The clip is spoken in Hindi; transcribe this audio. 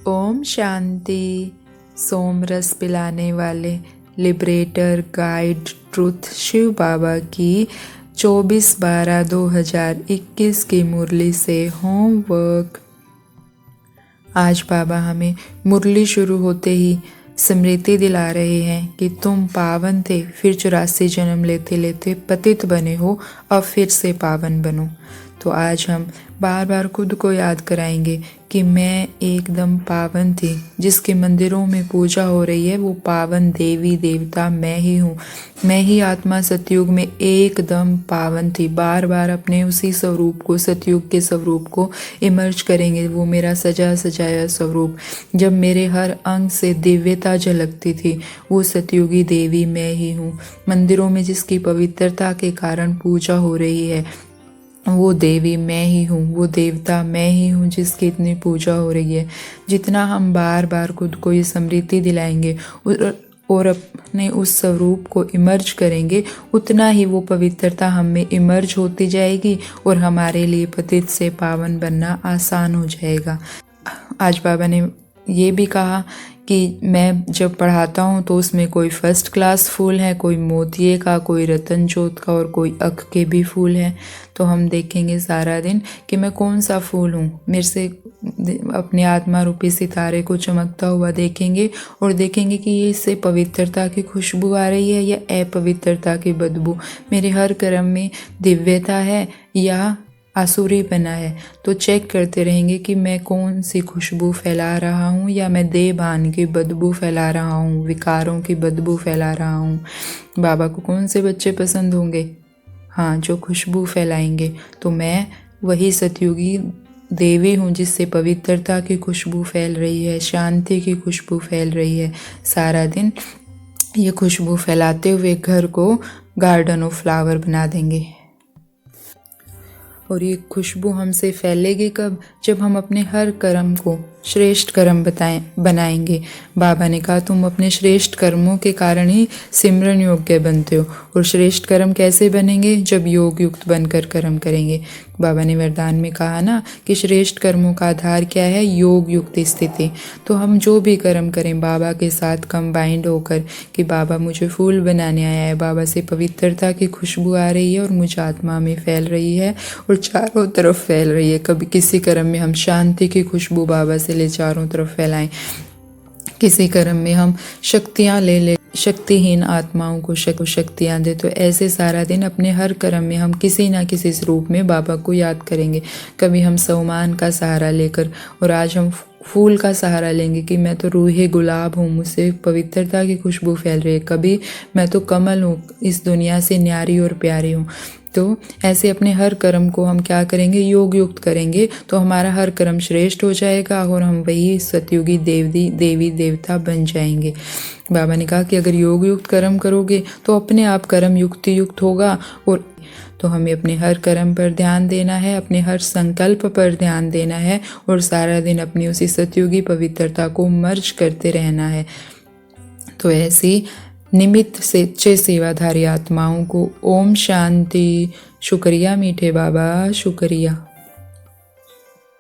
ओम शांति। सोम रस पिलाने वाले लिबरेटर गाइड ट्रुथ शिव बाबा की 24/12/2021 की मुरली से होमवर्क। आज बाबा हमें मुरली शुरू होते ही स्मृति दिला रहे हैं कि तुम पावन थे, फिर 84 जन्म लेते लेते पतित बने हो, अब फिर से पावन बनो। तो आज हम बार बार खुद को याद कराएंगे कि मैं एकदम पावन थी। जिसके मंदिरों में पूजा हो रही है वो पावन देवी देवता मैं ही हूँ। मैं ही आत्मा सतयुग में एकदम पावन थी। बार बार अपने उसी स्वरूप को, सतयुग के स्वरूप को इमर्ज करेंगे। वो मेरा सजा सजाया स्वरूप, जब मेरे हर अंग से दिव्यता झलकती थी, वो सतयुगी देवी मैं ही हूँ। मंदिरों में जिसकी पवित्रता के कारण पूजा हो रही है वो देवी मैं ही हूँ, वो देवता मैं ही हूँ जिसकी इतनी पूजा हो रही है। जितना हम बार बार खुद को ये स्मृति दिलाएंगे और अपने उस स्वरूप को इमर्ज करेंगे, उतना ही वो पवित्रता हम में इमर्ज होती जाएगी और हमारे लिए पतित से पावन बनना आसान हो जाएगा। आज बाबा ने ये भी कहा कि मैं जब पढ़ाता हूँ तो उसमें कोई फर्स्ट क्लास फूल है, कोई मोतिये का, कोई रतन जोत का और कोई अक के भी फूल हैं। तो हम देखेंगे सारा दिन कि मैं कौन सा फूल हूँ। मेरे से अपने आत्मा रूपी सितारे को चमकता हुआ देखेंगे और देखेंगे कि ये इससे पवित्रता की खुशबू आ रही है या अपवित्रता की बदबू। मेरे हर कर्म में दिव्यता है या आसुरी बना है। तो चेक करते रहेंगे कि मैं कौन सी खुशबू फैला रहा हूँ या मैं देह भान की बदबू फैला रहा हूँ, विकारों की बदबू फैला रहा हूँ। बाबा को कौन से बच्चे पसंद होंगे? हाँ, जो खुशबू फैलाएंगे। तो मैं वही सतयुगी देवी हूँ जिससे पवित्रता की खुशबू फैल रही है, शांति की खुशबू फैल रही है। सारा दिन ये खुशबू फैलाते हुए घर को गार्डन ऑफ फ्लावर बना देंगे। और ये खुशबू हमसे फैलेगी कब? जब हम अपने हर कर्म को श्रेष्ठ कर्म बनाएंगे। बाबा ने कहा तुम अपने श्रेष्ठ कर्मों के कारण ही सिमरन योग्य बनते हो। और श्रेष्ठ कर्म कैसे बनेंगे? जब योग युक्त बनकर कर्म करेंगे। बाबा ने वरदान में कहा ना कि श्रेष्ठ कर्मों का आधार क्या है? योग युक्त स्थिति। तो हम जो भी कर्म करें बाबा के साथ कंबाइंड होकर कि बाबा मुझे फूल बनाने आया है, बाबा से पवित्रता की खुशबू आ रही है और मुझ आत्मा में फैल रही है और चारों तरफ फैल रही है। कभी किसी कर्म में हम शांति की खुशबू बाबा से ले चारों तरफ फैलाएं, किसी कर्म में हम शक्तियां ले शक्तिहीन आत्माओं को शक्तियां दे। तो ऐसे सारा दिन अपने हर कर्म में हम किसी ना किसी स्वरूप में बाबा को याद करेंगे। कभी हम सम्मान का सहारा लेकर, और आज हम फूल का सहारा लेंगे कि मैं तो रूहे गुलाब हूँ, मुझसे पवित्रता की खुशबू फैल रही है। कभी मैं तो कमल हूँ, इस दुनिया से न्यारी और प्यारी हूँ। तो ऐसे अपने हर कर्म को हम क्या करेंगे? योग युक्त करेंगे। तो हमारा हर कर्म श्रेष्ठ हो जाएगा और हम वही सतयुगी देवी देवता बन जाएंगे। बाबा ने कहा कि अगर योग युक्त कर्म करोगे तो अपने आप कर्म युक्त होगा। और तो हमें अपने हर कर्म पर ध्यान देना है, अपने हर संकल्प पर ध्यान देना है और सारा दिन अपनी उसी सतयुगी पवित्रता को मर्ज करते रहना है। तो ऐसी निमित्त सच्चे सेवाधारी आत्माओं को ओम शांति। शुक्रिया मीठे बाबा, शुक्रिया।